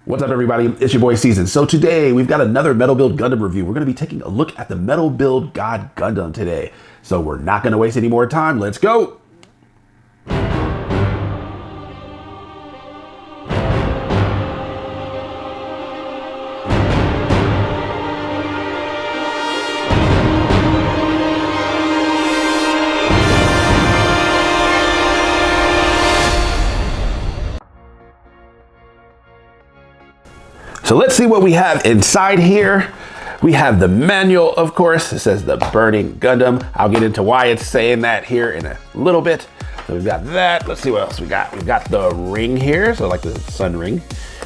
What's up, everybody? It's your boy Season. So today we've got another Metal Build Gundam review. We're going to be taking a look at the Metal Build God Gundam today. So we're not going to waste any more time. Let's go. So let's see what we have inside here. We have the manual, of course. It says the Burning Gundam. I'll get into why it's saying that here in a little bit. So we've got that. Let's see what else we got. We've got the ring here, so like the sun ring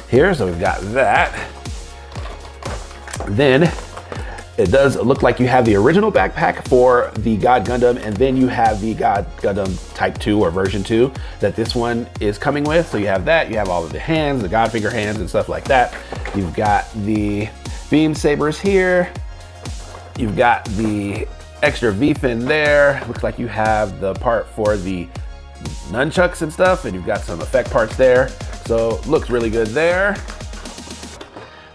here. So we've got that. Then it does look like you have the original backpack for the God Gundam, and then you have the God Gundam Type 2 or version 2 that this one is coming with. So you have that, you have all of the hands, the God figure hands and stuff like that. You've got the beam sabers here. You've got the extra V-fin there. Looks like you have the part for the nunchucks and stuff, and you've got some effect parts there. So looks really good there.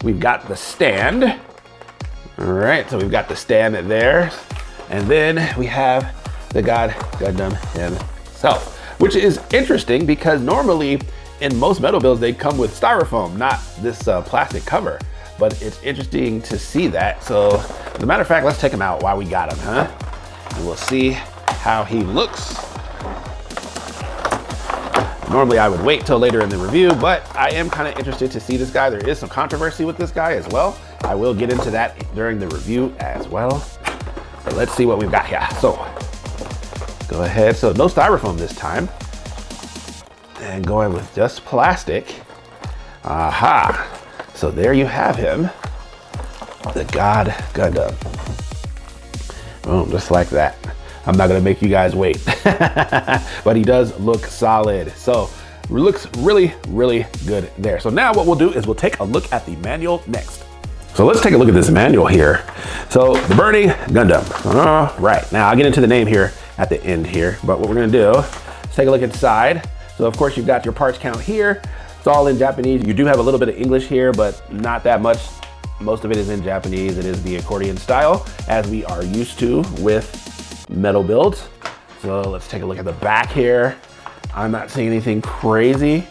We've got the stand. All right, so we've got the stand there. And then we have the God Gundam himself, which is interesting because normally in most metal builds, they come with styrofoam, not this plastic cover. But it's interesting to see that. So as a matter of fact, let's take him out while we got him, huh? And we'll see how he looks. Normally I would wait till later in the review, but I am kind of interested to see this guy. There is some controversy with this guy as well. I will get into that during the review as well. So let's see what we've got here. So go ahead. So no styrofoam this time. And going with just plastic. Aha. So there you have him. The God Gundam. Boom, just like that. I'm not gonna make you guys wait. But he does look solid. So looks really, really good there. So now what we'll do is we'll take a look at the manual next. So let's take a look at this manual here. So the Burning Gundam. All right, now I'll get into the name here at the end here. But what we're gonna do is take a look inside. So of course you've got your parts count here. It's all in Japanese. You do have a little bit of English here, but not that much. Most of it is in Japanese. It is the accordion style, as we are used to with metal builds. So let's take a look at the back here. I'm not seeing anything crazy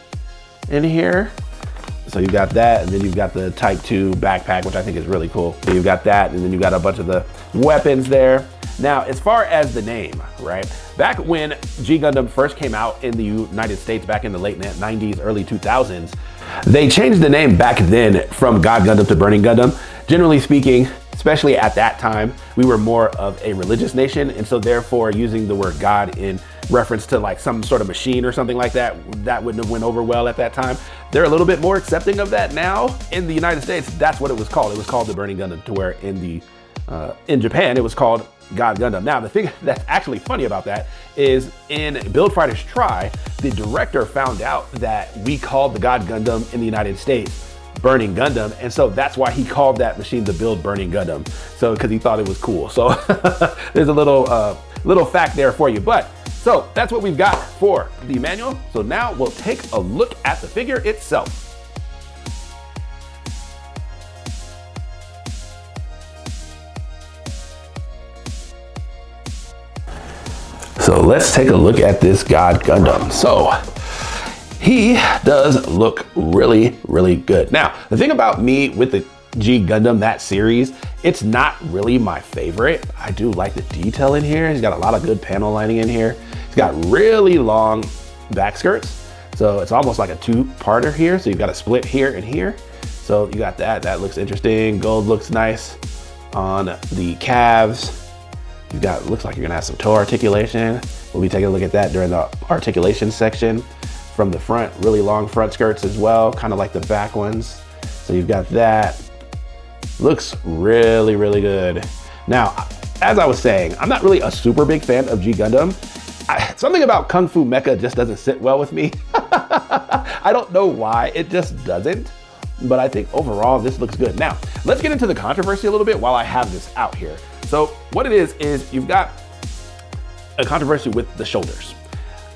in here. So you've got that, and then you've got the Type 2 backpack, which I think is really cool. So you've got that, and then you've got a bunch of the weapons there. Now, as far as the name, right? Back when G Gundam first came out in the United States back in the late 90s, early 2000s, they changed the name back then from God Gundam to Burning Gundam. Generally speaking, especially at that time, we were more of a religious nation, and so therefore using the word God in reference to like some sort of machine or something like that, that wouldn't have went over well at that time. They're a little bit more accepting of that now. In the United States, that's what it was called. It was called the Burning Gundam, to where in Japan, it was called God Gundam. Now, the thing that's actually funny about that is in Build Fighters Try, the director found out that we called the God Gundam in the United States Burning Gundam, and so that's why he called that machine the Build Burning Gundam. So, because he thought it was cool. So there's a little fact there for you. But so that's what we've got for the manual. So now we'll take a look at the figure itself. So let's take a look at this God Gundam. So he does look really, really good. Now, the thing about me with the G Gundam, that series, it's not really my favorite. I do like the detail in here. He's got a lot of good panel lining in here. He's got really long back skirts. So it's almost like a two-parter here. So you've got a split here and here. So you got that, that looks interesting. Gold looks nice on the calves. You've got, looks like you're gonna have some toe articulation. We'll be taking a look at that during the articulation section. From the front, really long front skirts as well, kind of like the back ones. So you've got that. Looks really, really good. Now, as I was saying, I'm not really a super big fan of G Gundam. Something about Kung Fu Mecha just doesn't sit well with me. I don't know why, it just doesn't. But I think overall, this looks good. Now, let's get into the controversy a little bit while I have this out here. So what it is you've got a controversy with the shoulders.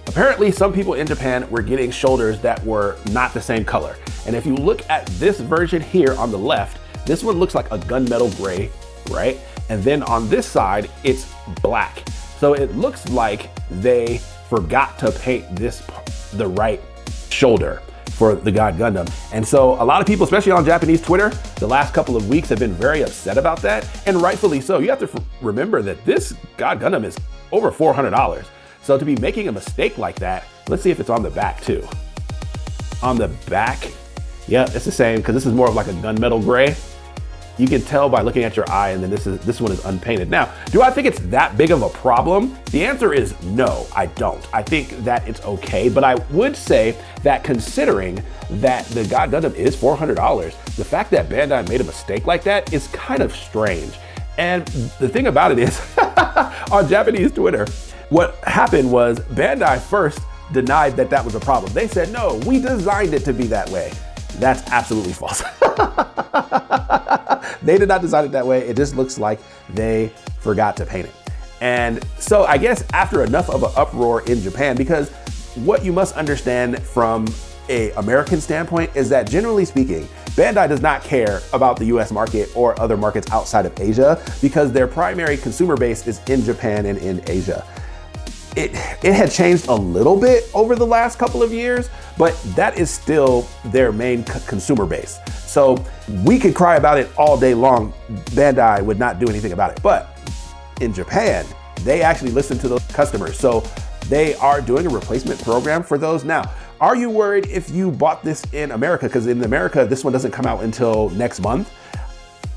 apparently some people in Japan were getting shoulders that were not the same color. And if you look at this version here on the left, this one looks like a gunmetal gray, right? And then on this side, it's black. So it looks like they forgot to paint this the right shoulder for the God Gundam. And so a lot of people, especially on Japanese Twitter, the last couple of weeks have been very upset about that, and rightfully so. You have to remember that this God Gundam is over $400. So to be making a mistake like that, let's see if it's on the back too. On the back, yeah, it's the same, because this is more of like a gunmetal gray. You can tell by looking at your eye, and then this one is unpainted. Now, do I think it's that big of a problem? The answer is no, I don't. I think that it's okay, but I would say that considering that the God Gundam is $400, the fact that Bandai made a mistake like that is kind of strange. And the thing about it is, on Japanese Twitter, what happened was Bandai first denied that that was a problem. They said, no, we designed it to be that way. That's absolutely false. They did not design it that way. It just looks like they forgot to paint it. And so I guess after enough of an uproar in Japan, because what you must understand from an American standpoint is that generally speaking, Bandai does not care about the US market or other markets outside of Asia, because their primary consumer base is in Japan and in Asia. It had changed a little bit over the last couple of years, but that is still their main consumer base. So we could cry about it all day long. Bandai would not do anything about it. But in Japan, they actually listen to those customers. So they are doing a replacement program for those. Now, are you worried if you bought this in America? Because in America, this one doesn't come out until next month.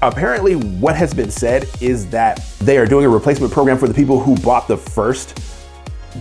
Apparently, what has been said is that they are doing a replacement program for the people who bought the first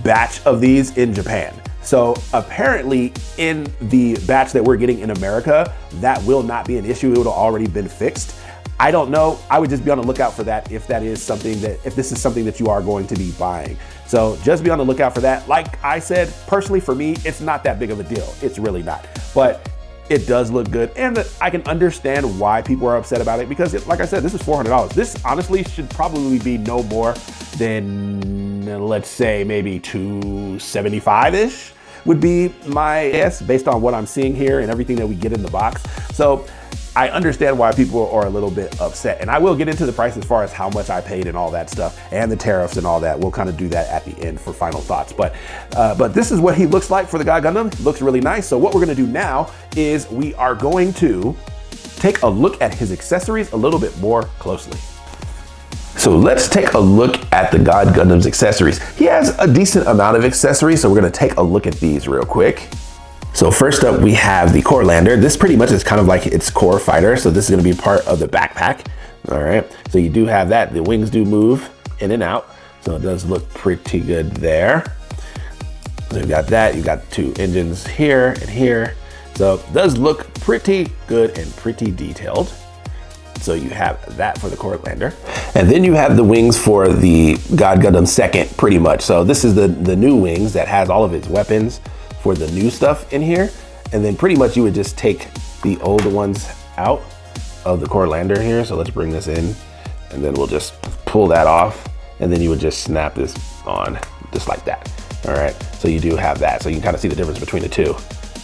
batch of these in Japan. So apparently in the batch that we're getting in America, that will not be an issue. It would have already been fixed. I don't know. I would just be on the lookout for that if this is something that you are going to be buying. So just be on the lookout for that. Like I said, personally for me, it's not that big of a deal. It's really not. But it does look good, and I can understand why people are upset about it, because like I said, this is $400. This honestly should probably be no more than, let's say, maybe $275-ish would be my guess based on what I'm seeing here and everything that we get in the box. So I understand why people are a little bit upset, and I will get into the price as far as how much I paid and all that stuff, and the tariffs and all that. We'll kind of do that at the end for final thoughts. But this is what he looks like for the God Gundam. Looks really nice. So what we're going to do now is we are going to take a look at his accessories a little bit more closely. So let's take a look at the God Gundam's accessories. He has a decent amount of accessories, so we're going to take a look at these real quick. So first up, we have the core lander. This pretty much is kind of like its core fighter. So this is gonna be part of the backpack. All right, so you do have that. The wings do move in and out. So it does look pretty good there. So you've got that, you've got two engines here and here. So it does look pretty good and pretty detailed. So you have that for the core lander. And then you have the wings for the God Gundam second, pretty much. So this is the new wings that has all of its weapons for the new stuff in here. And then pretty much you would just take the old ones out of the core lander here. So let's bring this in, and then we'll just pull that off. And then you would just snap this on just like that. All right, so you do have that. So you can kind of see the difference between the two.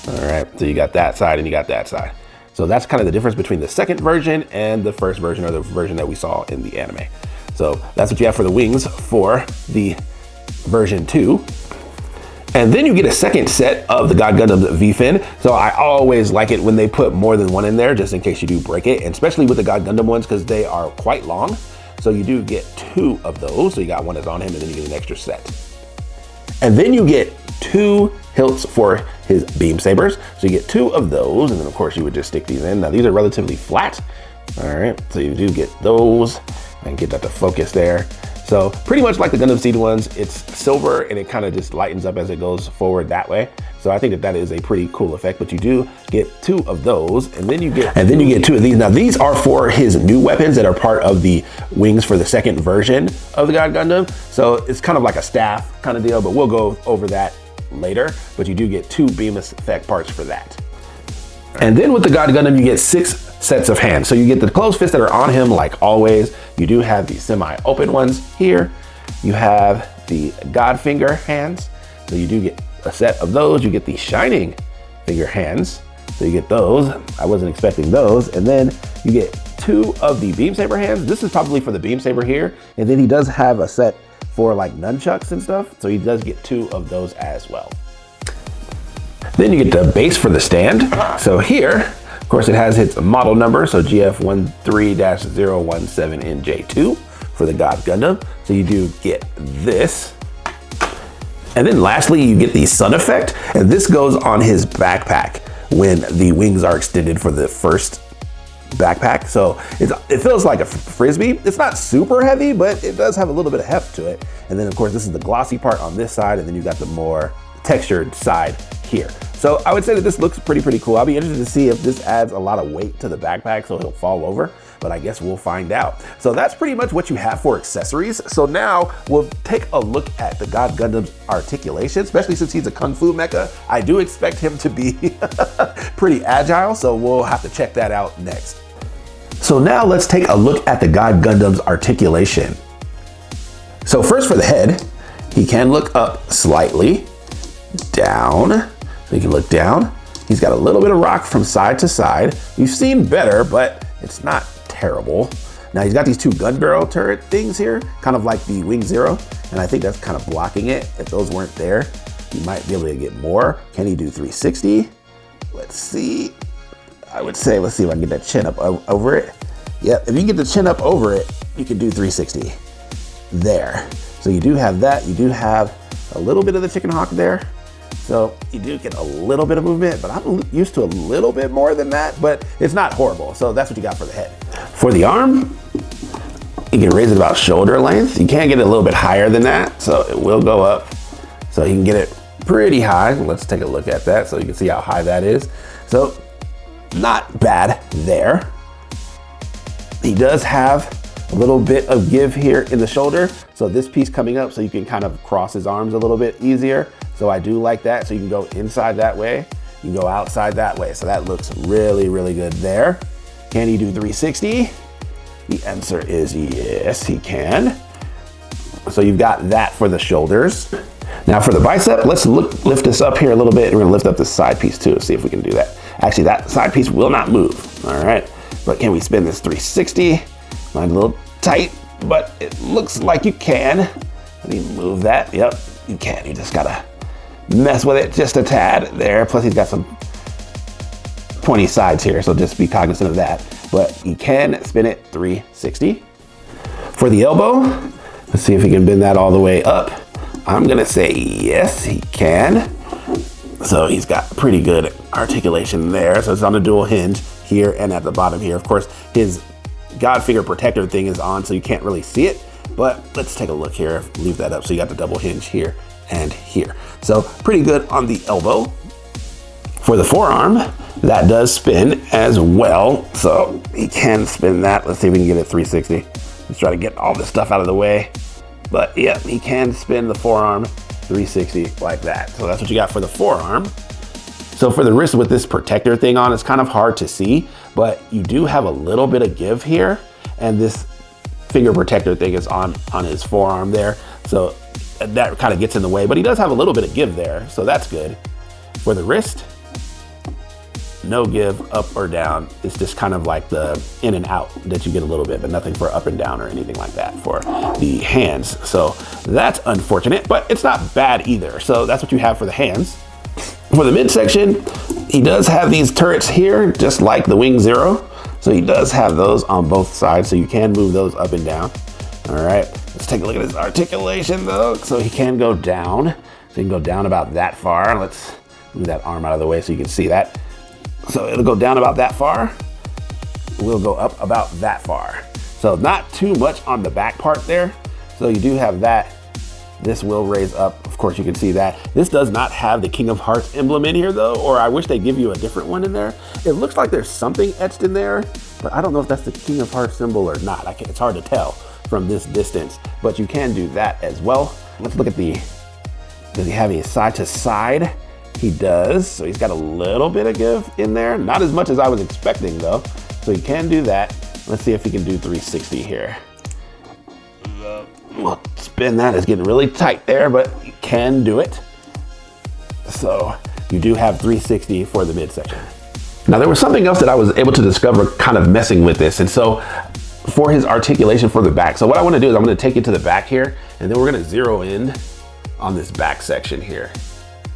All right, so you got that side and you got that side. So that's kind of the difference between the second version and the first version, or the version that we saw in the anime. So that's what you have for the wings for the version 2. And then you get a second set of the God Gundam V-fin. So I always like it when they put more than one in there, just in case you do break it, and especially with the God Gundam ones, because they are quite long. So you do get 2 of those. So you got one that's on him, and then you get an extra set. And then you get 2 hilts for his beam sabers. So you get 2 of those, and then of course you would just stick these in. Now these are relatively flat. All right, so you do get those. I can get that to focus there. So pretty much like the Gundam Seed ones, it's silver and it kind of just lightens up as it goes forward that way. So I think that is a pretty cool effect, but you do get 2 of those, and then you get 2 of these. Now these are for his new weapons that are part of the wings for the second version of the God Gundam. So it's kind of like a staff kind of deal, but we'll go over that later. But you do get 2 beam effect parts for that. And then with the God Gundam, you get 6 sets of hands. So you get the closed fists that are on him like always. You do have the semi-open ones here. You have the God finger hands. So you do get a set of those. You get the shining figure hands. So you get those. I wasn't expecting those. And then you get 2 of the beam saber hands. This is probably for the beam saber here. And then he does have a set for like nunchucks and stuff. So he does get 2 of those as well. Then you get the base for the stand. So here, of course, it has its model number. So GF13-017NJ2 for the God Gundam. So you do get this. And then lastly, you get the sun effect. And this goes on his backpack when the wings are extended for the first backpack. So it feels like a frisbee. It's not super heavy, but it does have a little bit of heft to it. And then of course, this is the glossy part on this side. And then you got the more textured side here. So I would say that this looks pretty cool. I'll be interested to see if this adds a lot of weight to the backpack so he'll fall over, but I guess we'll find out. So that's pretty much what you have for accessories. So now we'll take a look at the God Gundam's articulation, especially since he's a Kung Fu mecha. I do expect him to be pretty agile, so we'll have to check that out next. So now let's take a look at the God Gundam's articulation. So first for the head, he can look up slightly, down. So you can look down. He's got a little bit of rock from side to side. You've seen better, but it's not terrible. Now he's got these 2 gun barrel turret things here, kind of like the Wing Zero, and I think that's kind of blocking it. If those weren't there, he might be able to get more. Can he do 360? Let's see. I would say, let's see if I can get that chin up over it. Yep, if you can get the chin up over it, you can do 360. There. So you do have that. You do have a little bit of the chicken hawk there. So you do get a little bit of movement, but I'm used to a little bit more than that, but it's not horrible. So that's what you got for the head. For the arm, you can raise it about shoulder length. You can get it a little bit higher than that, so it will go up. So you can get it pretty high. Let's take a look at that so you can see how high that is. So not bad there. He does have a little bit of give here in the shoulder. So this piece coming up so you can kind of cross his arms a little bit easier. So I do like that. So you can go inside that way, you can go outside that way. So that looks really good there. Can he do 360? The answer is yes, he can. So you've got that for the shoulders. Now for the bicep, let's lift this up here a little bit. We're gonna lift up the side piece too, see if we can do that. Actually, that side piece will not move, all right? But can we spin this 360? Mine's a little tight, but it looks like you can. Let me move that. Yep, you can. You just gotta mess with it just a tad there. Plus he's got some pointy sides here, so just be cognizant of that. But you can spin it 360. For the elbow, let's see if he can bend that all the way up. I'm gonna say yes, he can. So he's got pretty good articulation there. So it's on a dual hinge here and at the bottom here. Of course, his God figure protector thing is on, so you can't really see it, but let's take a look here. Leave that up. So you got the double hinge here and here. So pretty good on the elbow. For the forearm, that does spin as well. So he can spin that. Let's see if we can get it 360. Let's try to get all this stuff out of the way. But yeah, he can spin the forearm 360 like that. So that's what you got for the forearm. So for the wrist with this protector thing on, it's kind of hard to see, but you do have a little bit of give here. And this finger protector thing is on his forearm there. So that kind of gets in the way, but he does have a little bit of give there. So that's good. For the wrist, no give up or down. It's just kind of like the in and out that you get a little bit, but nothing for up and down or anything like that for the hands. So that's unfortunate, but it's not bad either. So that's what you have for the hands. For the midsection, he does have these turrets here, just like the Wing Zero. So he does have those on both sides, so you can move those up and down. All right, let's take a look at his articulation though. So he can go down. So he can go down about that far. Let's move that arm out of the way so you can see that. So it'll go down about that far. We'll go up about that far. So not too much on the back part there. So you do have that. This will raise up. Of course, you can see that. This does not have the King of Hearts emblem in here though, or I wish they give you a different one in there. It looks like there's something etched in there, but I don't know if that's the King of Hearts symbol or not. It's hard to tell from this distance, but you can do that as well. Let's look at does he have a side to side? He does. So he's got a little bit of give in there. Not as much as I was expecting though. So he can do that. Let's see if he can do 360 here. Well, spin that is getting really tight there, but you can do it. So you do have 360 for the midsection. Now there was something else that I was able to discover kind of messing with this. And so for his articulation for the back. So what I want to do is I'm going to take it to the back here, and then we're going to zero in on this back section here.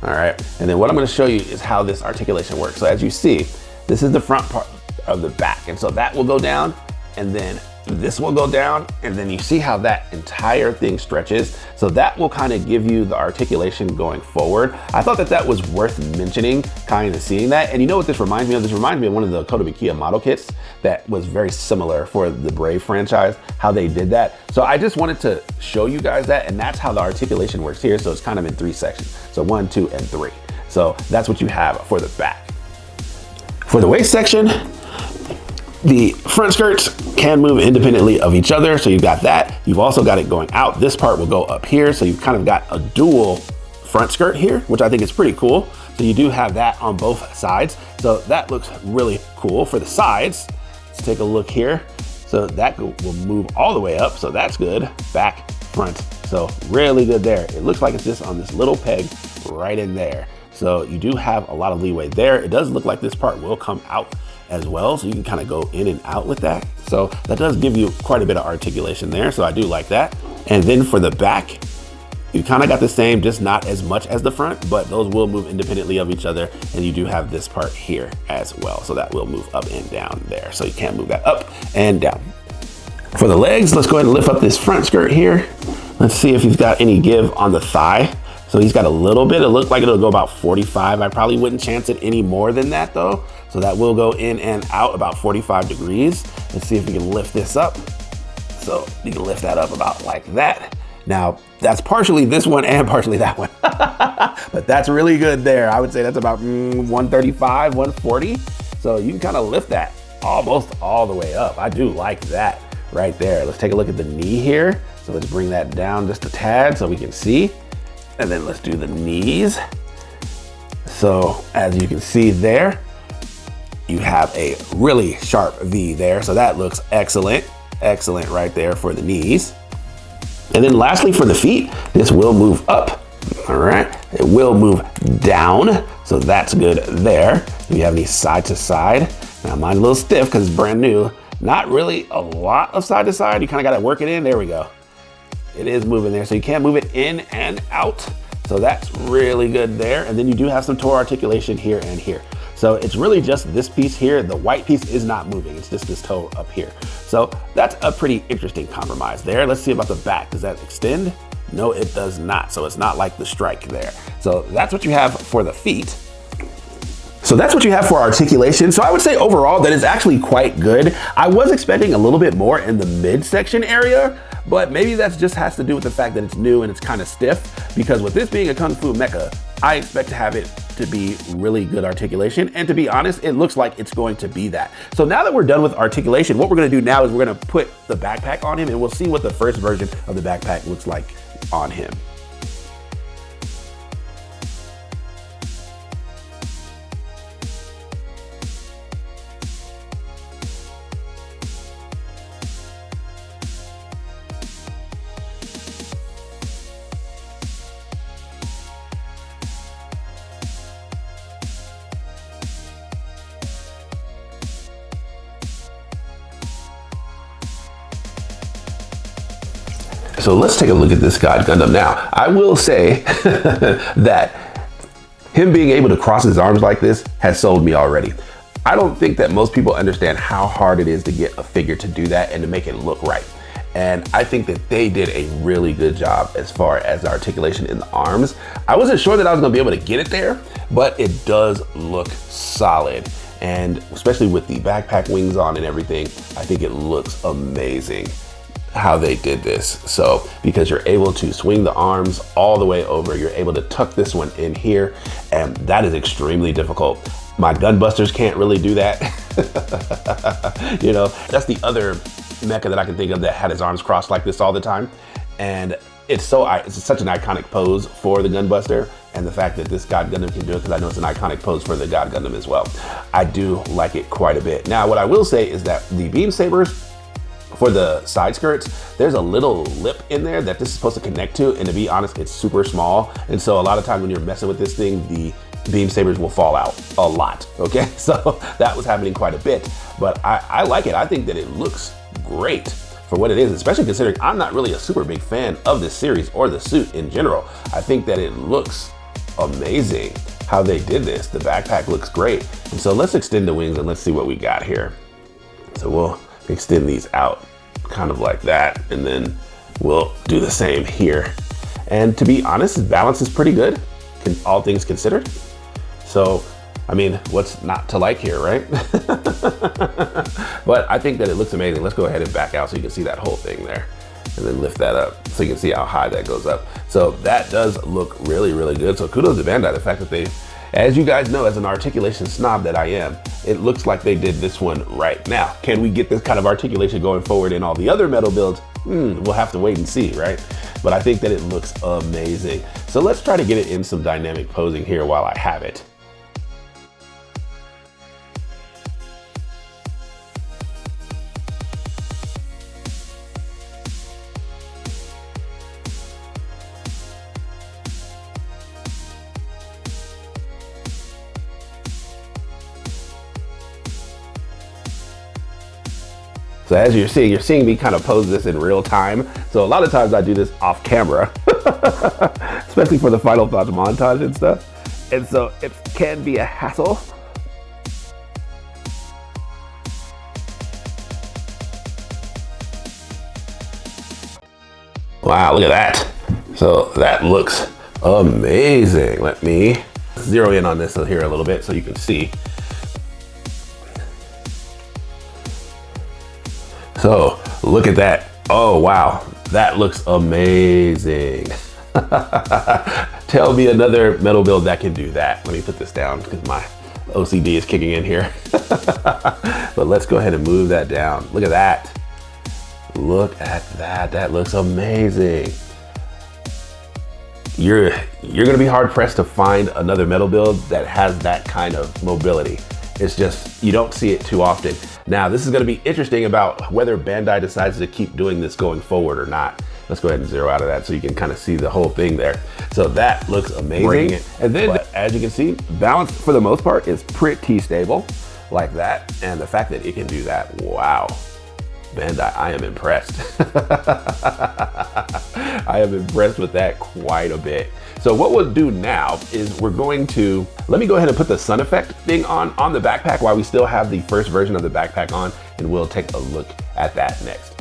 All right. And then what I'm going to show you is how this articulation works. So as you see, this is the front part of the back. And so that will go down, and then this will go down, and then you see how that entire thing stretches. So that will kind of give you the articulation going forward. I thought that that was worth mentioning, kind of seeing that. And you know what this reminds me of? This reminds me of one of the Kotobukiya model kits that was very similar for the Brave franchise, how they did that. So I just wanted to show you guys that, and that's how the articulation works here. So it's kind of in 3 sections. So 1, 2, and 3. So that's what you have for the back. For the waist section, the front skirts can move independently of each other. So you've got that. You've also got it going out. This part will go up here. So you've kind of got a dual front skirt here, which I think is pretty cool. So you do have that on both sides. So that looks really cool. For the sides, let's take a look here. So that will move all the way up. So that's good. Back, front. So really good there. It looks like it's just on this little peg right in there. So you do have a lot of leeway there. It does look like this part will come out as well, so you can kind of go in and out with that. So that does give you quite a bit of articulation there, so I do like that. And then for the back, you kind of got the same, just not as much as the front, but those will move independently of each other. And you do have this part here as well, so that will move up and down there. So you can move that up and down. For the legs, let's go ahead and lift up this front skirt here. Let's see if he's got any give on the thigh. So he's got a little bit. It looks like it'll go about 45. I probably wouldn't chance it any more than that though. So that will go in and out about 45 degrees. Let's see if we can lift this up. So you can lift that up about like that. Now that's partially this one and partially that one, but that's really good there. I would say that's about 135, 140. So you can kind of lift that almost all the way up. I do like that right there. Let's take a look at the knee here. So let's bring that down just a tad so we can see. And then let's do the knees. So as you can see there, you have a really sharp V there. So that looks excellent. Excellent right there for the knees. And then lastly for the feet, this will move up. All right, it will move down. So that's good there. Do you have any side to side? Now mine's a little stiff because it's brand new. Not really a lot of side to side. You kind of got to work it in. There we go. It is moving there, so you can't move it in and out. So that's really good there. And then you do have some toe articulation here and here. So it's really just this piece here. The white piece is not moving. It's just this toe up here. So that's a pretty interesting compromise there. Let's see about the back. Does that extend? No, it does not. So it's not like the strike there. So that's what you have for the feet. So that's what you have for articulation. So I would say overall that is actually quite good. I was expecting a little bit more in the midsection area, but maybe that just has to do with the fact that it's new and it's kind of stiff, because with this being a Kung Fu mecha, I expect to have it to be really good articulation. And to be honest, it looks like it's going to be that. So now that we're done with articulation, what we're gonna do now is we're gonna put the backpack on him, and we'll see what the first version of the backpack looks like on him. So let's take a look at this God Gundam now. I will say that him being able to cross his arms like this has sold me already. I don't think that most people understand how hard it is to get a figure to do that and to make it look right. And I think that they did a really good job as far as the articulation in the arms. I wasn't sure that I was gonna be able to get it there, but it does look solid. And especially with the backpack wings on and everything, I think it looks amazing how they did this. So because you're able to swing the arms all the way over, you're able to tuck this one in here, and that is extremely difficult. My Gunbusters can't really do that. You know, that's the other mecha that I can think of that had his arms crossed like this all the time. And it's such an iconic pose for the Gunbuster, and the fact that this God Gundam can do it, because I know it's an iconic pose for the God Gundam as well. I do like it quite a bit. Now, what I will say is that the beam sabers, For the side skirts, there's a little lip in there that this is supposed to connect to, and to be honest, it's super small. And so a lot of times when you're messing with this thing, the beam sabers will fall out a lot, okay? So that was happening quite a bit, but I like it. I think that it looks great for what it is, especially considering I'm not really a super big fan of this series or the suit in general. I think that it looks amazing how they did this. The backpack looks great. And so let's extend the wings and let's see what we got here. So we'll extend these out kind of like that, and then we'll do the same here. And to be honest, the balance is pretty good, all things considered. So, I mean, what's not to like here, right? But I think that it looks amazing. Let's go ahead and back out so you can see that whole thing there, and then lift that up so you can see how high that goes up. So that does look really, really good. So kudos to Bandai, the fact that they, as you guys know, as an articulation snob that I am, it looks like they did this one right. Now, can we get this kind of articulation going forward in all the other metal builds? We'll have to wait and see, right? But I think that it looks amazing. So let's try to get it in some dynamic posing here while I have it. So as you're seeing me kind of pose this in real time. So a lot of times I do this off camera, especially for the final thoughts montage and stuff. And so it can be a hassle. Wow, look at that. So that looks amazing. Let me zero in on this here a little bit so you can see. So look at that. Oh, wow. That looks amazing. Tell me another metal build that can do that. Let me put this down because my OCD is kicking in here. But let's go ahead and move that down. Look at that. Look at that. That looks amazing. You're gonna be hard pressed to find another metal build that has that kind of mobility. It's just, you don't see it too often. Now, this is gonna be interesting about whether Bandai decides to keep doing this going forward or not. Let's go ahead and zero out of that so you can kind of see the whole thing there. So that looks amazing. And then, as you can see, balance for the most part is pretty stable like that. And the fact that it can do that, wow. Bandai, I am impressed. I am impressed with that quite a bit. So what we'll do now is we're going to, let me go ahead and put the sun effect thing on the backpack while we still have the first version of the backpack on, and we'll take a look at that next.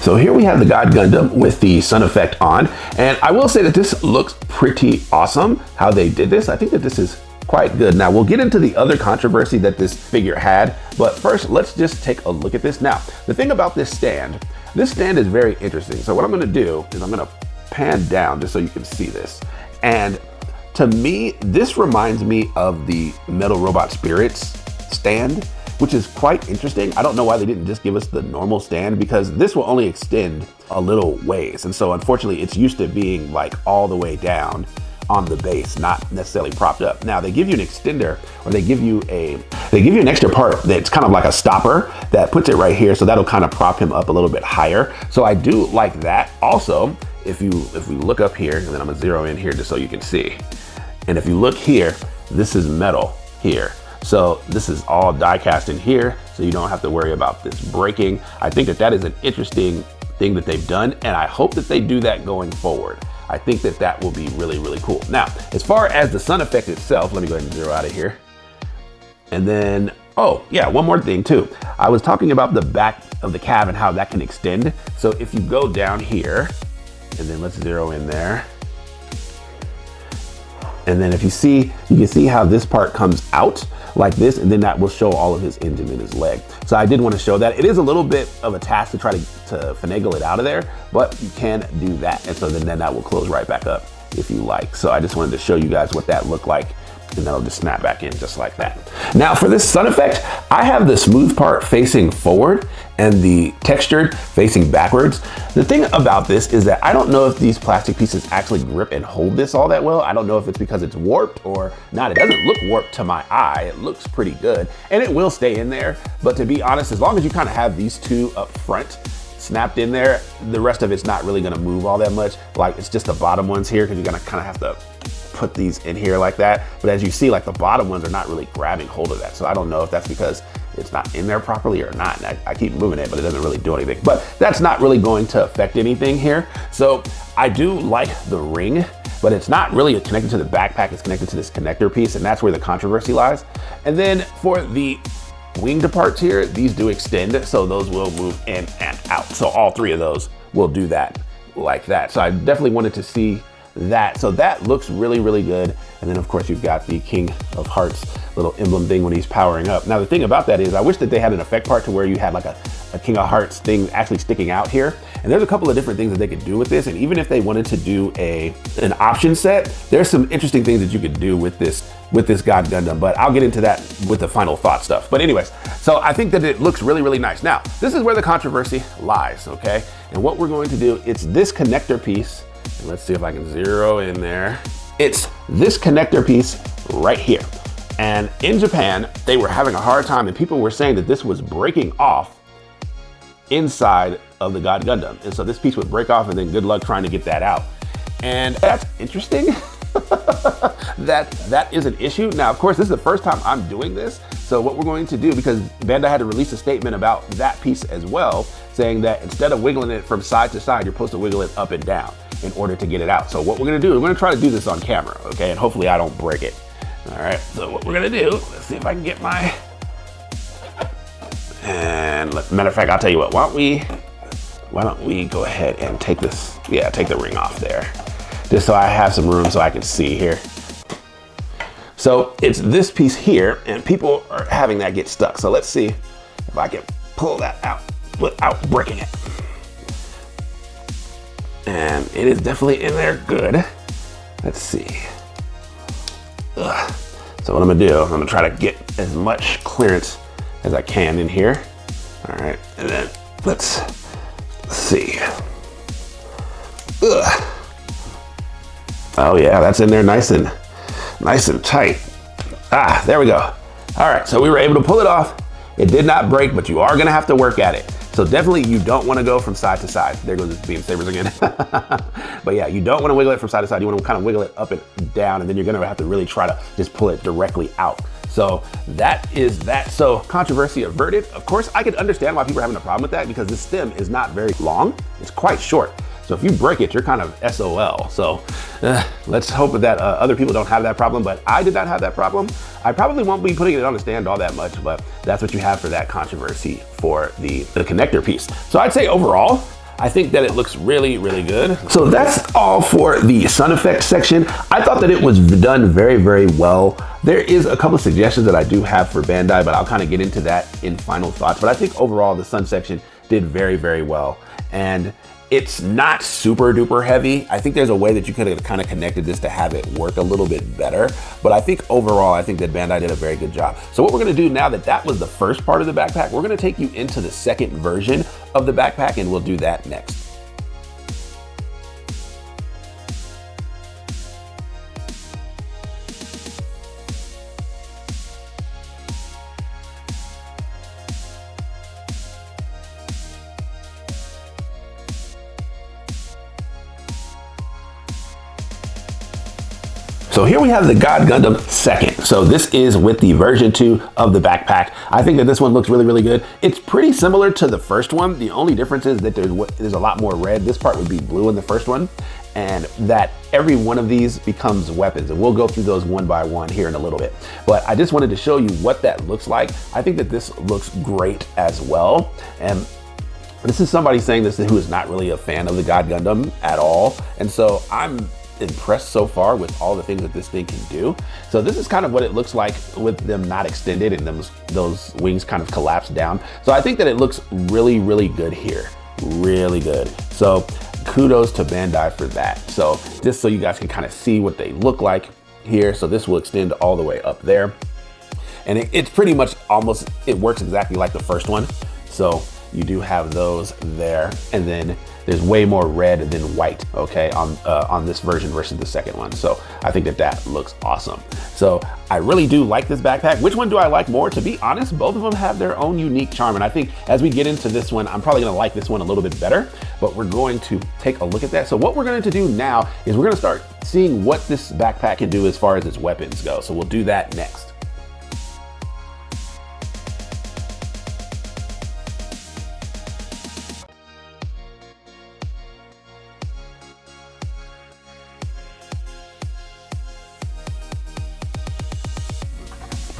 So here we have the God Gundam with the sun effect on, and I will say that this looks pretty awesome how they did this. I think that this is quite good. Now we'll get into the other controversy that this figure had, but first let's just take a look at this. Now, the thing about this stand is very interesting. So what I'm gonna do is I'm gonna pan down just so you can see this. And to me, this reminds me of the Metal Robot Spirits stand, which is quite interesting. I don't know why they didn't just give us the normal stand, because this will only extend a little ways. And so unfortunately it's used to being like all the way down on the base, not necessarily propped up. Now they give you an extender, or they give you an extra part that's kind of like a stopper that puts it right here. So that'll kind of prop him up a little bit higher. So I do like that. Also, if we look up here, and then I'm gonna zero in here just so you can see. And if you look here, this is metal here. So this is all die cast in here. so you don't have to worry about this breaking. I think that that is an interesting thing that they've done, and I hope that they do that going forward. I think that that will be really, really cool. Now, as far as the sun effect itself, let me go ahead and zero out of here. And then, oh yeah, one more thing too. I was talking about the back of the cab and how that can extend. So if you go down here, and then let's zero in there. And then if you see, you can see how this part comes out like this, and then that will show all of his engine and his leg. So I did want to show that. It is a little bit of a task to try to finagle it out of there, but you can do that. And so then that will close right back up if you like. So I just wanted to show you guys what that looked like, and that'll just snap back in just like that. Now for this sun effect, I have the smooth part facing forward and the textured facing backwards. The thing about this is that I don't know if these plastic pieces actually grip and hold this all that well. I don't know if it's because it's warped or not. It doesn't look warped to my eye. It looks pretty good, and it will stay in there. But to be honest, as long as you kind of have these two up front snapped in there, the rest of it's not really gonna move all that much. Like, it's just the bottom ones here, because you're gonna kind of have to put these in here like that. But as you see, like the bottom ones are not really grabbing hold of that. So I don't know if that's because it's not in there properly or not. And I keep moving it, but it doesn't really do anything. But that's not really going to affect anything here. So I do like the ring, but it's not really connected to the backpack. It's connected to this connector piece, and that's where the controversy lies. And then for the winged parts here, these do extend, so those will move in and out. So all three of those will do that like that. So I definitely wanted to see that. So that looks really, really good. And then of course you've got the King of Hearts little emblem thing when he's powering up. Now the thing about that is I wish that they had an effect part to where you had like a King of Hearts thing actually sticking out here. And there's a couple of different things that they could do with this. And even if they wanted to do an option set, there's some interesting things that you could do with this God Gundam, but I'll get into that with the final thought stuff. But anyways, so I think that it looks really, really nice. Now, this is where the controversy lies, okay? And what we're going to do, it's this connector piece. And let's see if I can zero in there. It's this connector piece right here. And in Japan, they were having a hard time, and people were saying that this was breaking off inside of the God Gundam. And so this piece would break off, and then good luck trying to get that out. And that's interesting. that is an issue. Now, of course, this is the first time I'm doing this. So what we're going to do, because Bandai had to release a statement about that piece as well, saying that instead of wiggling it from side to side, you're supposed to wiggle it up and down in order to get it out. So what we're gonna do, we're gonna try to do this on camera, okay? And hopefully I don't break it. All right, so what we're gonna do, let's see if I can get my, and matter of fact, I'll tell you what, why don't we go ahead and take this, yeah, take the ring off there, just so I have some room so I can see here. So it's this piece here, and people are having that get stuck. So let's see if I can pull that out without breaking it. And it is definitely in there good. Let's see. Ugh. So what I'm gonna do, I'm gonna try to get as much clearance as I can in here. All right, and then let's see. Ugh. Oh yeah, that's in there nice and tight. Ah, there we go. All right, so we were able to pull it off. It did not break, but you are gonna have to work at it. So definitely you don't wanna go from side to side. There goes the beam sabers again. But yeah, you don't wanna wiggle it from side to side. You wanna kind of wiggle it up and down, and then you're gonna have to really try to just pull it directly out. So that is that. So controversy averted. Of course, I could understand why people are having a problem with that, because the stem is not very long. It's quite short. So if you break it, you're kind of SOL. So let's hope that other people don't have that problem, but I did not have that problem. I probably won't be putting it on the stand all that much, but that's what you have for that controversy for the connector piece. So I'd say overall, I think that it looks really, really good. So that's all for the sun effects section. I thought that it was done very, very well. There is a couple of suggestions that I do have for Bandai, but I'll kind of get into that in final thoughts. But I think overall the sun section did very, very well. And it's not super duper heavy. I think there's a way that you could have kind of connected this to have it work a little bit better. But I think overall, I think that Bandai did a very good job. So what we're gonna do now that was the first part of the backpack, we're gonna take you into the second version of the backpack, and we'll do that next. So here we have the God Gundam II. So this is with the version 2 of the backpack. I think that this one looks really, really good. It's pretty similar to the first one. The only difference is that there's a lot more red. This part would be blue in the first one, and that every one of these becomes weapons. And we'll go through those one by one here in a little bit. But I just wanted to show you what that looks like. I think that this looks great as well. And this is somebody saying this who is not really a fan of the God Gundam at all. And so I'm impressed so far with all the things that this thing can do. So this is kind of what it looks like with them not extended and those wings kind of collapsed down. So I think that it looks really, really good here. Really good. So kudos to Bandai for that. So just so you guys can kind of see what they look like here. So this will extend all the way up there. And it's pretty much almost, it works exactly like the first one. So you do have those there. And then there's way more red than white, okay, on this version versus the second one. So I think that that looks awesome. So I really do like this backpack. Which one do I like more? To be honest, both of them have their own unique charm. And I think as we get into this one, I'm probably gonna like this one a little bit better, but we're going to take a look at that. So what we're going to do now is we're gonna start seeing what this backpack can do as far as its weapons go. So we'll do that next.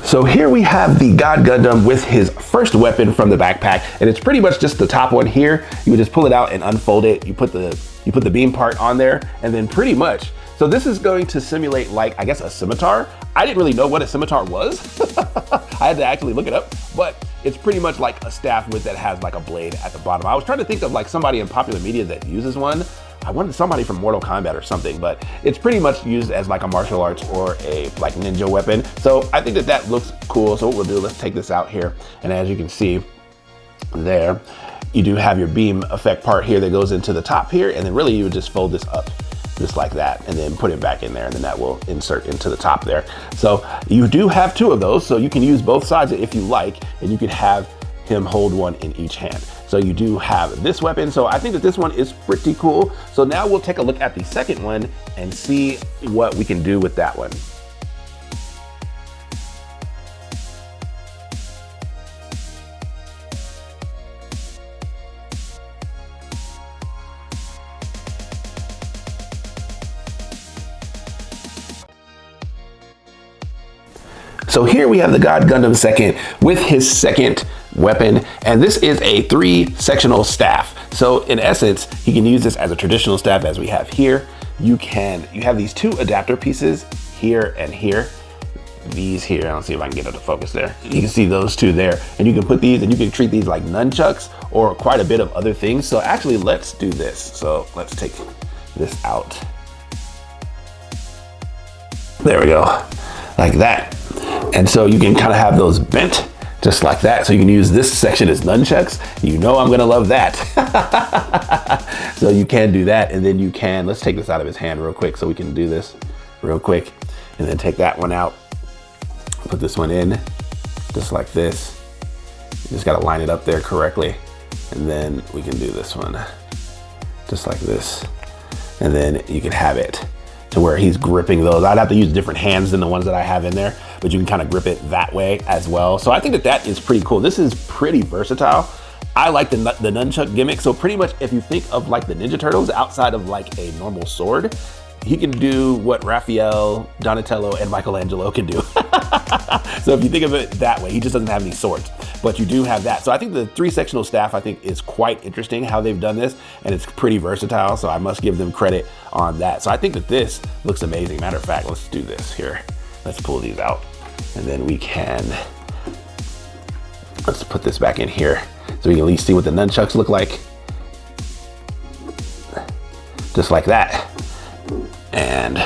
So here we have the God Gundam with his first weapon from the backpack, and it's pretty much just the top one here. You would just pull it out and unfold it. You put the beam part on there, and then pretty much, so this is going to simulate, like, I guess a scimitar. I didn't really know what a scimitar was. I had to actually look it up, but it's pretty much like a staff that has like a blade at the bottom. I was trying to think of like somebody in popular media that uses one. I wanted somebody from Mortal Kombat or something, but it's pretty much used as like a martial arts or a like ninja weapon. So I think that that looks cool. So what we'll do, let's take this out here. And as you can see there, you do have your beam effect part here that goes into the top here. And then really you would just fold this up just like that and then put it back in there, and then that will insert into the top there. So you do have two of those, so you can use both sides if you like, and you could have him hold one in each hand. So you do have this weapon. So I think that this one is pretty cool. So now we'll take a look at the second one and see what we can do with that one. So here we have the God Gundam II with his second weapon, and this is a 3-sectional staff. So in essence, he can use this as a traditional staff as we have here. You have these two adapter pieces here and here. These here, I'll see if I can get it to focus there. You can see those two there, and you can put these and you can treat these like nunchucks or quite a bit of other things. So actually let's do this. So let's take this out. There we go, like that. And so you can kind of have those bent just like that. So you can use this section as nunchucks. You know I'm gonna love that. So you can do that, and then you can, let's take this out of his hand real quick so we can do this real quick, and then take that one out. Put this one in just like this. You just gotta line it up there correctly. And then we can do this one just like this. And then you can have it to where he's gripping those. I'd have to use different hands than the ones that I have in there, but you can kind of grip it that way as well. So I think that that is pretty cool. This is pretty versatile. I like the nunchuck gimmick. So pretty much if you think of like the Ninja Turtles outside of like a normal sword, he can do what Raphael, Donatello, and Michelangelo can do. So if you think of it that way, he just doesn't have any swords, but you do have that. So I think the 3-sectional staff, I think, is quite interesting how they've done this, and it's pretty versatile. So I must give them credit on that. So I think that this looks amazing. Matter of fact, let's do this here. Let's pull these out, and then we can, let's put this back in here so we can at least see what the nunchucks look like. Just like that. And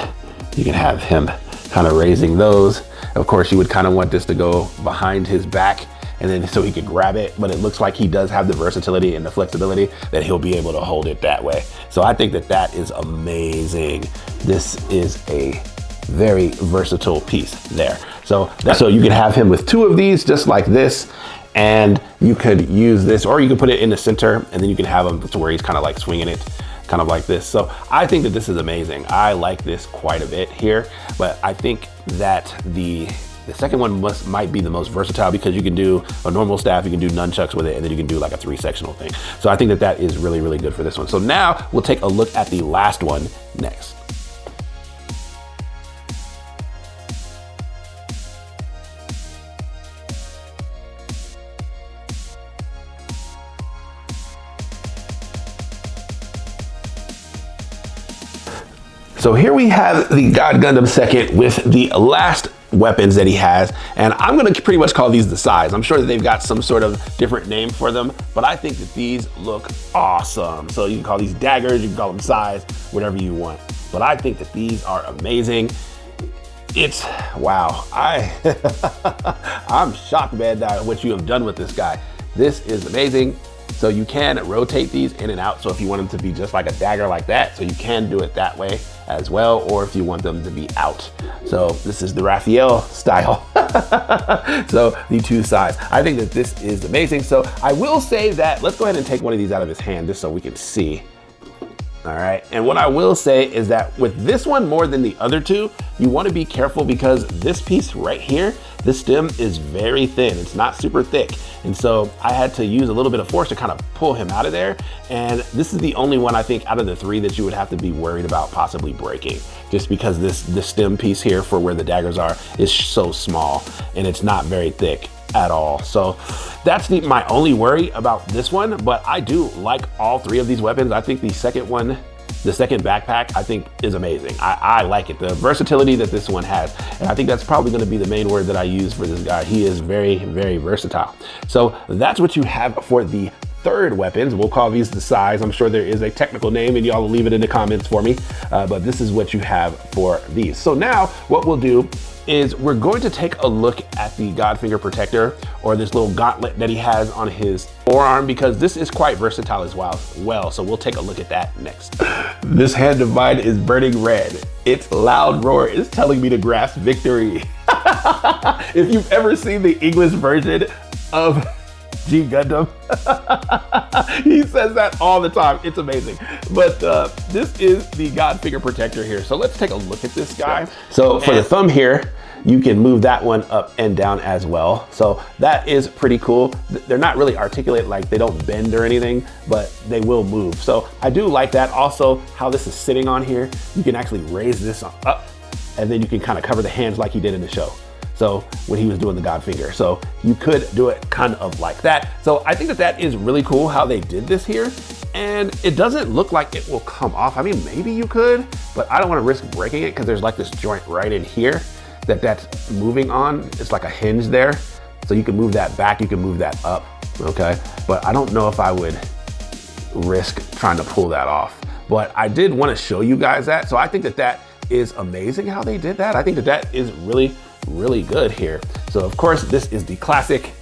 you can have him kind of raising those. Of course, you would kind of want this to go behind his back, and then so he could grab it, but it looks like he does have the versatility and the flexibility that he'll be able to hold it that way. So I think that that is amazing. This is a very versatile piece there. So you can have him with two of these just like this, and you could use this, or you could put it in the center, and then you can have him to where he's kind of like swinging it kind of like this. So I think that this is amazing. I like this quite a bit here, but I think that the second one might be the most versatile because you can do a normal staff, you can do nunchucks with it, and then you can do like a 3-sectional thing. So I think that that is really, really good for this one. So now we'll take a look at the last one next. So here we have the God Gundam II with the last weapons that he has, and I'm gonna pretty much call these the size. I'm sure that they've got some sort of different name for them, but I think that these look awesome. So you can call these daggers, you can call them size, whatever you want. But I think that these are amazing. It's, wow, I'm shocked, Bandai, at what you have done with this guy. This is amazing. So you can rotate these in and out. So if you want them to be just like a dagger like that, so you can do it that way as well, or if you want them to be out. So this is the Raphael style. So the 2 sides. I think that this is amazing. So I will say that, let's go ahead and take one of these out of his hand just so we can see. All right, and what I will say is that with this one more than the other two, you want to be careful because this piece right here, this stem is very thin. It's not super thick. And so I had to use a little bit of force to kind of pull him out of there. And this is the only one I think out of the 3 that you would have to be worried about possibly breaking, just because this stem piece here for where the daggers are is so small and it's not very thick at all. So that's my only worry about this one, but I do like all 3 of these weapons. I think the second one, the second backpack, I think is amazing. I like it, the versatility that this one has. And I think that's probably gonna be the main word that I use for this guy. He is very, very versatile. So that's what you have for the 3rd weapons. We'll call these the size. I'm sure there is a technical name and y'all will leave it in the comments for me. But this is what you have for these. So now what we'll do is we're going to take a look at the Godfinger Protector, or this little gauntlet that he has on his forearm, because this is quite versatile as well. So we'll take a look at that next. This hand of mine is burning red. Its loud roar is telling me to grasp victory. If you've ever seen the English version of G Gundam, he says that all the time. It's amazing. But this is the Godfinger Protector here. So let's take a look at this guy. So for the thumb here, you can move that one up and down as well. So that is pretty cool. They're not really articulate, like they don't bend or anything, but they will move. So I do like that. Also, how this is sitting on here, you can actually raise this up and then you can kind of cover the hands like he did in the show. So when he was doing the Godfinger. So you could do it kind of like that. So I think that that is really cool how they did this here. And it doesn't look like it will come off. I mean, maybe you could, but I don't want to risk breaking it because there's like this joint right in here that's moving on. It's like a hinge there. So you can move that back, you can move that up, okay? But I don't know if I would risk trying to pull that off. But I did want to show you guys that. So I think that that is amazing how they did that. I think that that is really, really good here. So of course, this is the classic,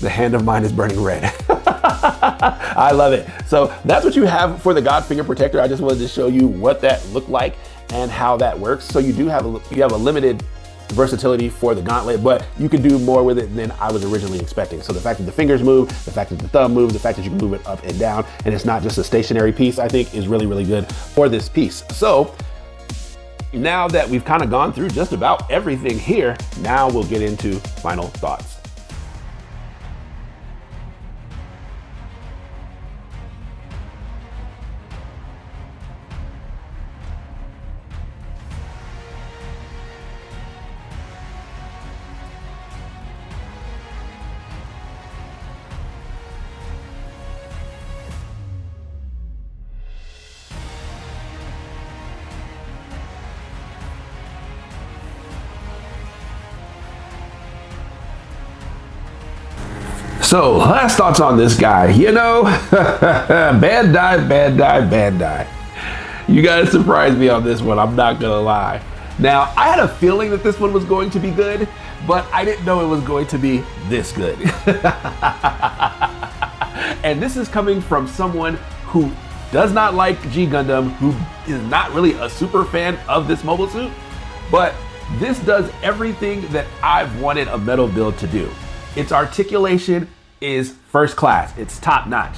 the hand of mine is burning red. I love it. So that's what you have for the Godfinger Protector. I just wanted to show you what that looked like and how that works. So you do have a limited versatility for the gauntlet, but you can do more with it than I was originally expecting. So the fact that the fingers move, the fact that the thumb moves, the fact that you can move it up and down, and it's not just a stationary piece, I think is really, really good for this piece. So now that we've kind of gone through just about everything here, now we'll get into final thoughts. So last thoughts on this guy, you know, Bandai. You guys surprised me on this one, I'm not gonna lie. Now, I had a feeling that this one was going to be good, but I didn't know it was going to be this good. And this is coming from someone who does not like G Gundam, who is not really a super fan of this mobile suit, but this does everything that I've wanted a metal build to do. Its articulation is first class, it's top notch.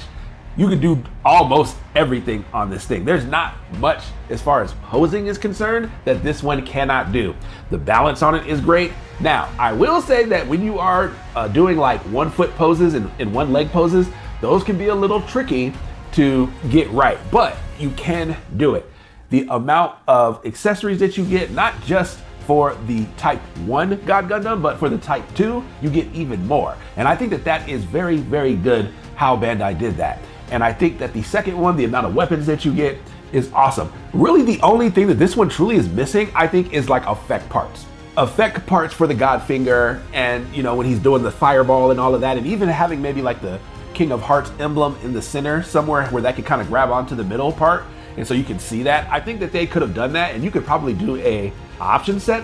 you can do almost everything on this thing. There's not much as far as posing is concerned that this one cannot do. The balance on it is great. Now, I will say that when you are doing like 1 foot poses and 1 leg poses, those can be a little tricky to get right, but you can do it. The amount of accessories that you get, not just for the Type 1 God Gundam, but for the Type 2, you get even more. And I think that that is very, very good how Bandai did that. And I think that the second one, the amount of weapons that you get is awesome. Really the only thing that this one truly is missing, I think, is like effect parts. Effect parts for the God Finger, and you know, when he's doing the fireball and all of that, and even having maybe like the King of Hearts emblem in the center somewhere where that could kind of grab onto the middle part. And so you can see that. I think that they could have done that, and you could probably do a option set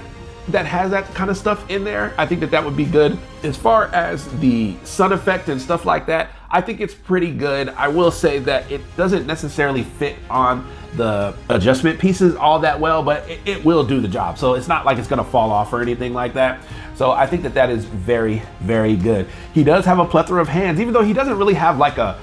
that has that kind of stuff in there. I think that that would be good. As far as the sun effect and stuff like that, I think it's pretty good. I will say that it doesn't necessarily fit on the adjustment pieces all that well, but it will do the job. So it's not like it's gonna fall off or anything like that. So I think that that is very, very good. He does have a plethora of hands, even though he doesn't really have like a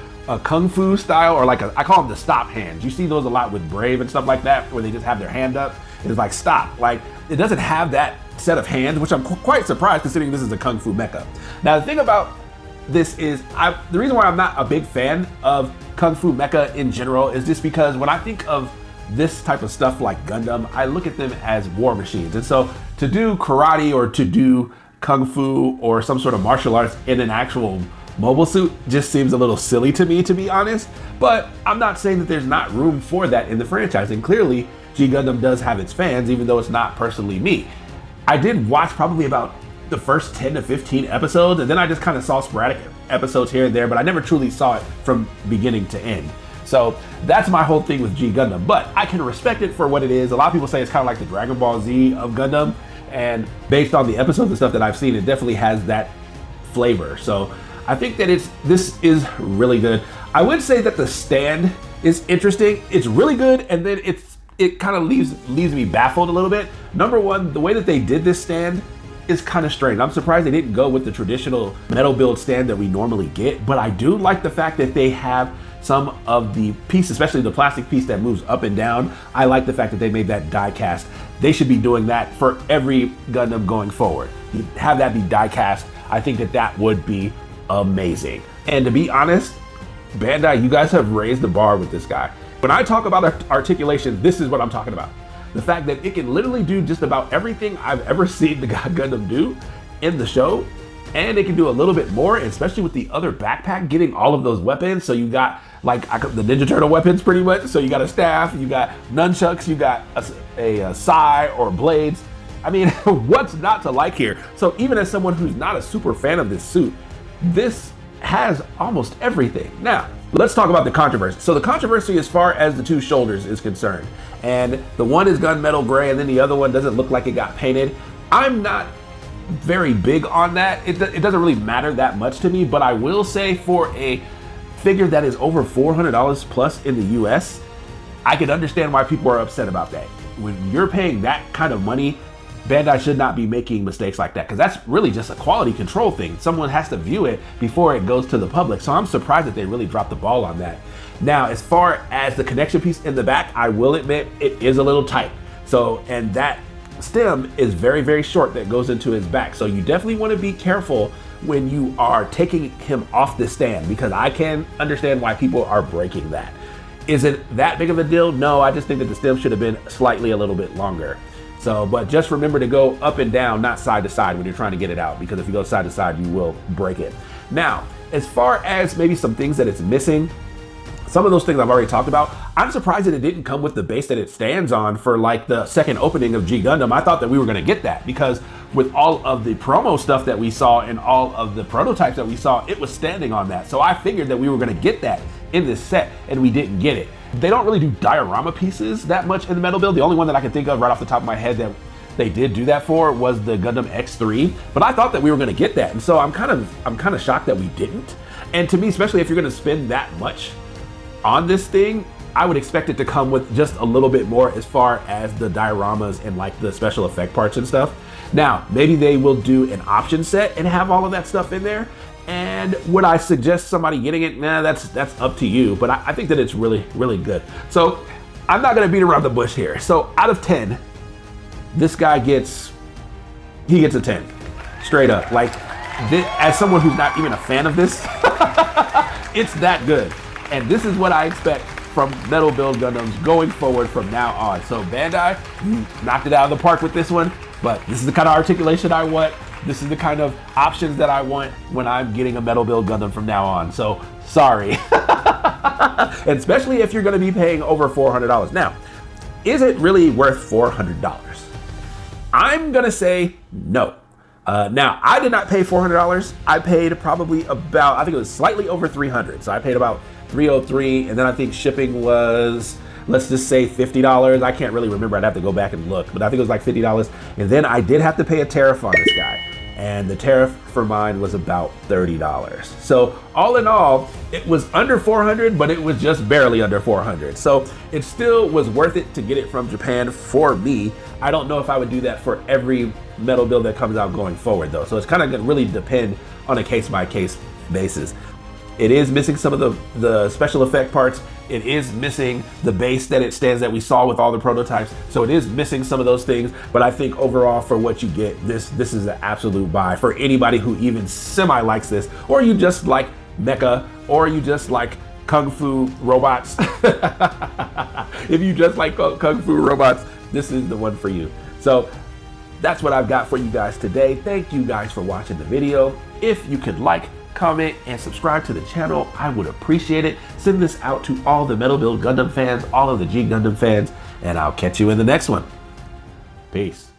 kung fu style, or like I call them the stop hands. You see those a lot with Brave and stuff like that, where they just have their hand up. It's like stop. Like it doesn't have that set of hands, which I'm quite surprised considering this is a kung fu mecha. Now the thing about this is, the reason why I'm not a big fan of kung fu mecha in general is just because when I think of this type of stuff like Gundam, I look at them as war machines. And so to do karate or to do kung fu or some sort of martial arts in an actual mobile suit just seems a little silly to me, to be honest. But I'm not saying that there's not room for that in the franchise, and clearly G Gundam does have its fans, even though it's not personally me. I did watch probably about the first 10 to 15 episodes, and then I just kind of saw sporadic episodes here and there, but I never truly saw it from beginning to end. So that's my whole thing with G Gundam, but I can respect it for what it is. A lot of people say it's kind of like the Dragon Ball Z of Gundam, and based on the episodes and stuff that I've seen, it definitely has that flavor. So I think that this is really good. I would say that the stand is interesting. It's really good, and then it kind of leaves me baffled a little bit. Number one, the way that they did this stand is kind of strange. I'm surprised they didn't go with the traditional metal build stand that we normally get, but I do like the fact that they have some of the piece, especially the plastic piece that moves up and down. I like the fact that they made that die cast. They should be doing that for every Gundam going forward. You have that be die cast. I think that that would be amazing. And to be honest, Bandai, you guys have raised the bar with this guy. When I talk about articulation, this is what I'm talking about. The fact that it can literally do just about everything I've ever seen the God Gundam do in the show, and it can do a little bit more, especially with the other backpack getting all of those weapons. So you got like the Ninja Turtle weapons pretty much. So you got a staff, you got nunchucks, you got a sai or blades. I mean, what's not to like here? So even as someone who's not a super fan of this suit, this has almost everything. Now, let's talk about the controversy. So the controversy as far as the two shoulders is concerned, and the one is gunmetal gray and then the other one doesn't look like it got painted. I'm not very big on that. It doesn't really matter that much to me, but I will say for a figure that is over $400 plus in the US, I can understand why people are upset about that. When you're paying that kind of money, Bandai should not be making mistakes like that, because that's really just a quality control thing. Someone has to view it before it goes to the public. So I'm surprised that they really dropped the ball on that. Now, as far as the connection piece in the back, I will admit it is a little tight. So, and that stem is very, very short that goes into his back. So you definitely want to be careful when you are taking him off the stand, because I can understand why people are breaking that. Is it that big of a deal? No, I just think that the stem should have been slightly a little bit longer. So, but just remember to go up and down, not side to side when you're trying to get it out, because if you go side to side, you will break it. Now, as far as maybe some things that it's missing, some of those things I've already talked about. I'm surprised that it didn't come with the base that it stands on for like the second opening of G Gundam. I thought that we were gonna get that, because with all of the promo stuff that we saw and all of the prototypes that we saw, it was standing on that. So I figured that we were gonna get that in this set, and we didn't get it. They don't really do diorama pieces that much in the metal build. The only one that I can think of right off the top of my head that they did do that for was the Gundam X3, but I thought that we were gonna get that. And so I'm kind of shocked that we didn't. And to me, especially if you're gonna spend that much on this thing, I would expect it to come with just a little bit more as far as the dioramas and like the special effect parts and stuff. Now, maybe they will do an option set and have all of that stuff in there, And would I suggest somebody getting it? Nah, that's up to you. But I think that it's really, really good. So I'm not gonna beat around the bush here. So out of 10, this guy gets a 10, straight up. Like, as someone who's not even a fan of this, it's that good. And this is what I expect from metal build Gundams going forward from now on. So Bandai, you knocked it out of the park with this one, but this is the kind of articulation I want. This is the kind of options that I want when I'm getting a metal build Gundam from now on. So sorry. And especially if you're gonna be paying over $400. Now, is it really worth $400? I'm gonna say no. Now, I did not pay $400. I paid probably about, I think it was slightly over 300. So I paid about 303, and then I think shipping was, let's just say $50. I can't really remember, I'd have to go back and look, but I think it was like $50. And then I did have to pay a tariff on this guy. And the tariff for mine was about $30. So all in all, it was under 400, but it was just barely under 400. So it still was worth it to get it from Japan for me. I don't know if I would do that for every metal build that comes out going forward though. So it's kind of gonna really depend on a case-by-case basis. It is missing some of the special effect parts. It is missing the base that it stands that we saw with all the prototypes. So it is missing some of those things, but I think overall for what you get, this is an absolute buy for anybody who even semi likes this, or you just like mecha, or you just like Kung Fu robots. If you just like Kung Fu robots, this is the one for you. So that's what I've got for you guys today. Thank you guys for watching the video. If you could like, comment, and subscribe to the channel, I would appreciate it. Send this out to all the Metal Build Gundam fans, all of the G Gundam fans, and I'll catch you in the next one. Peace.